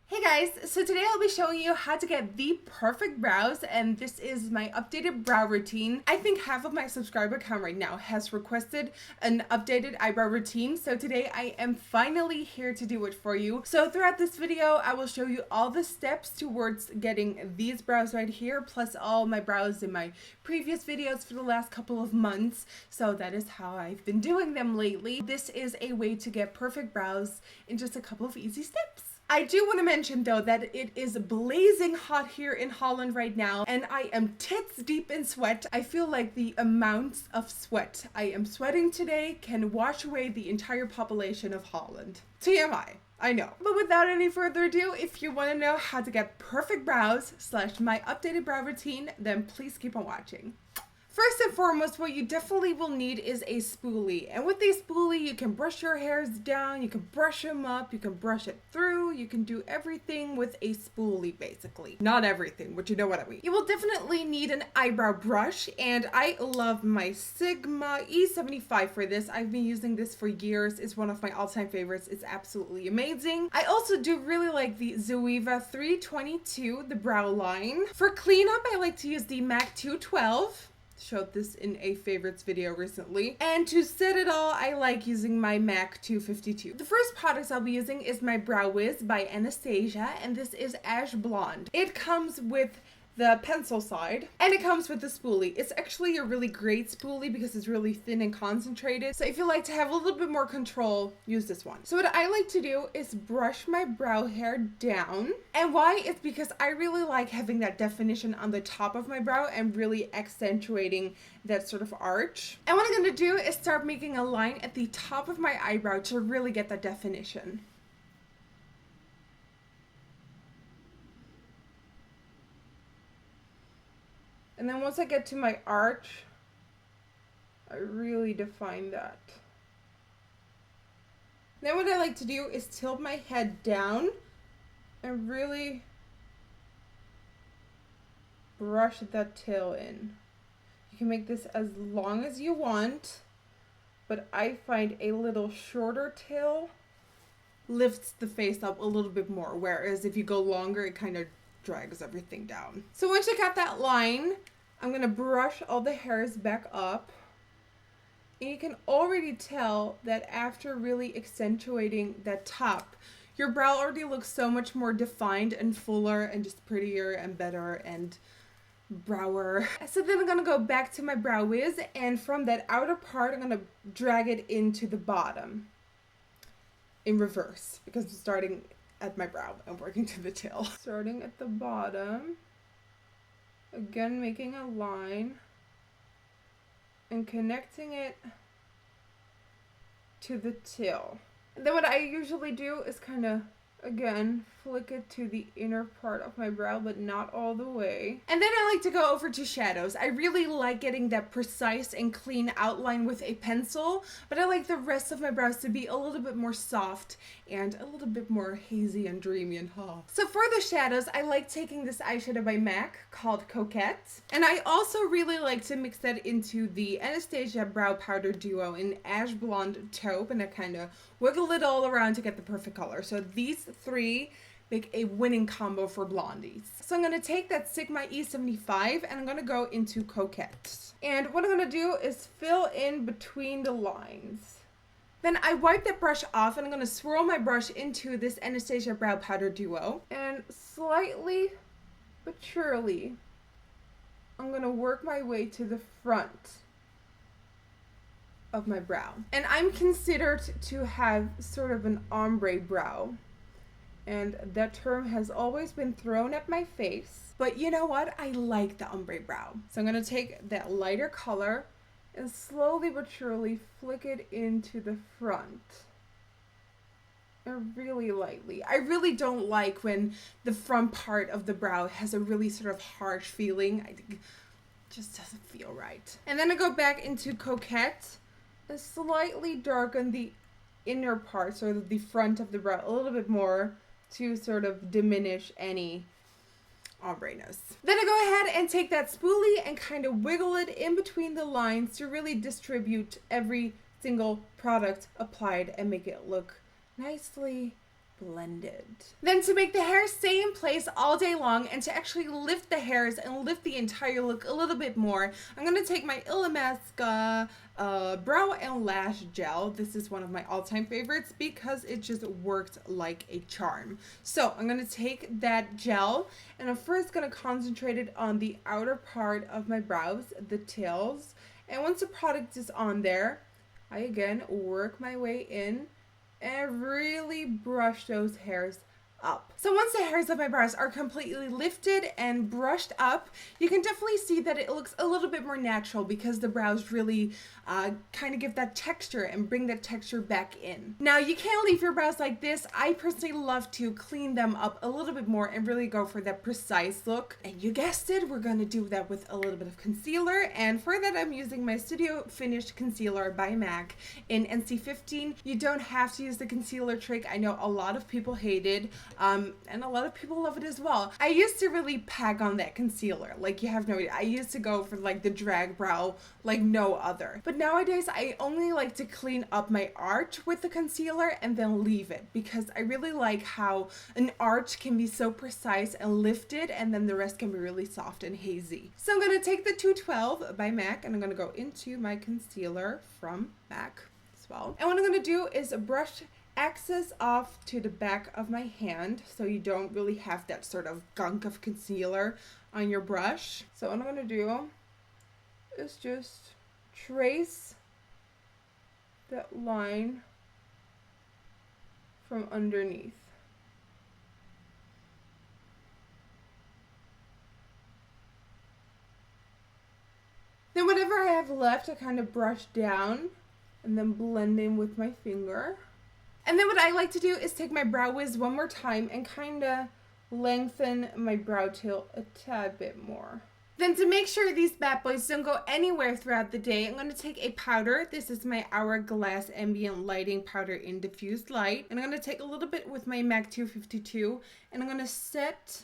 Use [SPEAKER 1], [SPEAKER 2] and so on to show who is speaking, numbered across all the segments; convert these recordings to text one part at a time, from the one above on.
[SPEAKER 1] Hey guys, so today I'll be showing you how to get the perfect brows, and this is my updated brow routine. I think half of my subscriber count right now has requested an updated eyebrow routine, so today I am finally here to do it for you. So throughout this video, I will show you all the steps towards getting these brows right here, plus all my brows in my previous videos for the last couple of months. So that is how I've been doing them lately. This is a way to get perfect brows in just a couple of easy steps. I do want to mention though that it is blazing hot here in Holland right now, and I am tits deep in sweat. I feel like the amounts of sweat I am sweating today can wash away the entire population of Holland. TMI. I know. But without any further ado, if you want to know how to get perfect brows / my updated brow routine, then please keep on watching. First and foremost, what you definitely will need is a spoolie. And with a spoolie, you can brush your hairs down, you can brush them up, you can brush it through, you can do everything with a spoolie basically. Not everything, but you know what I mean. You will definitely need an eyebrow brush, and I love my Sigma E75 for this. I've been using this for years. It's one of my all-time favorites. It's absolutely amazing. I also do really like the Zoeva 322, the brow line. For cleanup, I like to use the MAC 212. Showed this in a favorites video recently. And to set it all, I like using my MAC 252. The first product I'll be using is my Brow Wiz by Anastasia, and this is Ash Blonde. It comes with the pencil side, and it comes with the spoolie. It's actually a really great spoolie because it's really thin and concentrated. So if you like to have a little bit more control, use this one. So what I like to do is brush my brow hair down. And why? It's because I really like having that definition on the top of my brow and really accentuating that sort of arch. And what I'm gonna do is start making a line at the top of my eyebrow to really get that definition. And then once I get to my arch, I really define that. Then what I like to do is tilt my head down and really brush that tail in. You can make this as long as you want, but I find a little shorter tail lifts the face up a little bit more, whereas if you go longer, it kind of drags everything down. So once I got that line, I'm gonna brush all the hairs back up. And you can already tell that after really accentuating that top, your brow already looks so much more defined and fuller and just prettier and better and brower. So then I'm gonna go back to my Brow Wiz, and from that outer part, I'm gonna drag it into the bottom in reverse because I'm starting at my brow and working to the tail. Starting at the bottom, again making a line and connecting it to the tail. And then what I usually do is kind of, again, flick it to the inner part of my brow, but not all the way. And then I like to go over to shadows. I really like getting that precise and clean outline with a pencil, but I like the rest of my brows to be a little bit more soft and a little bit more hazy and dreamy and So for the shadows, I like taking this eyeshadow by MAC called Coquette. And I also really like to mix that into the Anastasia Brow Powder Duo in Ash Blonde Taupe, and I kind of wiggle it all around to get the perfect color. So these three make a winning combo for blondies. So I'm going to take that Sigma E75 and I'm going to go into Coquette. And what I'm going to do is fill in between the lines. Then I wipe that brush off and I'm going to swirl my brush into this Anastasia Brow Powder Duo. And slowly but surely, I'm going to work my way to the front of my brow. And I'm considered to have sort of an ombre brow. And that term has always been thrown at my face. But you know what? I like the ombre brow. So I'm going to take that lighter color and slowly but surely flick it into the front. And really lightly. I really don't like when the front part of the brow has a really sort of harsh feeling. I think it just doesn't feel right. And then I go back into Coquette and slightly darken the inner part, sort of the front of the brow, a little bit more, to sort of diminish any ombre-ness. Then I go ahead and take that spoolie and kind of wiggle it in between the lines to really distribute every single product applied and make it look nicely blended. Then to make the hair stay in place all day long and to actually lift the hairs and lift the entire look a little bit more, I'm going to take my Illamasqua brow and lash gel. This is one of my all-time favorites because it just worked like a charm. So I'm going to take that gel and I'm first going to concentrate it on the outer part of my brows, the tails. And once the product is on there, I again work my way in and really brush those hairs up. So once the hairs of my brows are completely lifted and brushed up, you can definitely see that it looks a little bit more natural because the brows really kind of give that texture and bring that texture back in. Now you can't leave your brows like this. I personally love to clean them up a little bit more and really go for that precise look. And you guessed it, we're going to do that with a little bit of concealer. And for that I'm using my Studio Finished Concealer by MAC in NC15. You don't have to use the concealer trick. I know a lot of people hate it. And a lot of people love it as well. I used to really pack on that concealer, like you have no idea. I used to go for like the drag brow like no other. But nowadays I only like to clean up my arch with the concealer and then leave it because I really like how an arch can be so precise and lifted and then the rest can be really soft and hazy. So I'm going to take the 212 by MAC and I'm going to go into my concealer from MAC as well. And what I'm going to do is brush access off to the back of my hand so you don't really have that sort of gunk of concealer on your brush. So what I'm going to do is just trace that line from underneath. Then whatever I have left I kind of brush down and then blend in with my finger. And then what I like to do is take my Brow Wiz one more time and kind of lengthen my brow tail a tad bit more. Then to make sure these bad boys don't go anywhere throughout the day, I'm going to take a powder. This is my Hourglass Ambient Lighting Powder in Diffused Light. And I'm going to take a little bit with my MAC 252 and I'm going to set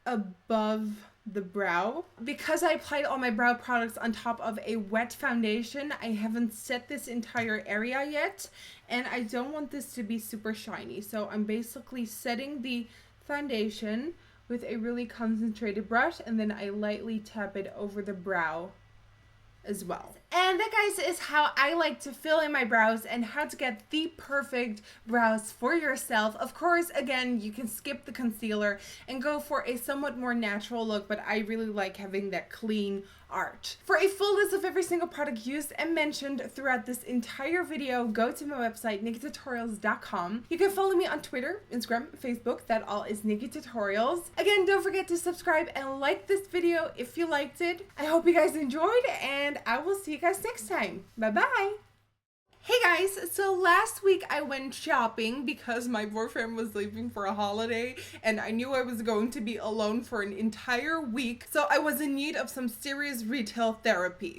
[SPEAKER 1] above the brow. Because I applied all my brow products on top of a wet foundation, I haven't set this entire area yet and I don't want this to be super shiny. So I'm basically setting the foundation with a really concentrated brush and then I lightly tap it over the brow as well. And that, guys, is how I like to fill in my brows and how to get the perfect brows for yourself. Of course, again, you can skip the concealer and go for a somewhat more natural look, but I really like having that clean arch. For a full list of every single product used and mentioned throughout this entire video, go to my website, Nikkietutorials.com. You can follow me on Twitter, Instagram, Facebook. That all is Nikkietutorials. Again, don't forget to subscribe and like this video if you liked it. I hope you guys enjoyed and I will see you guys next time. Bye-bye. Hey guys, so last week I went shopping because my boyfriend was leaving for a holiday and I knew I was going to be alone for an entire week, so I was in need of some serious retail therapy.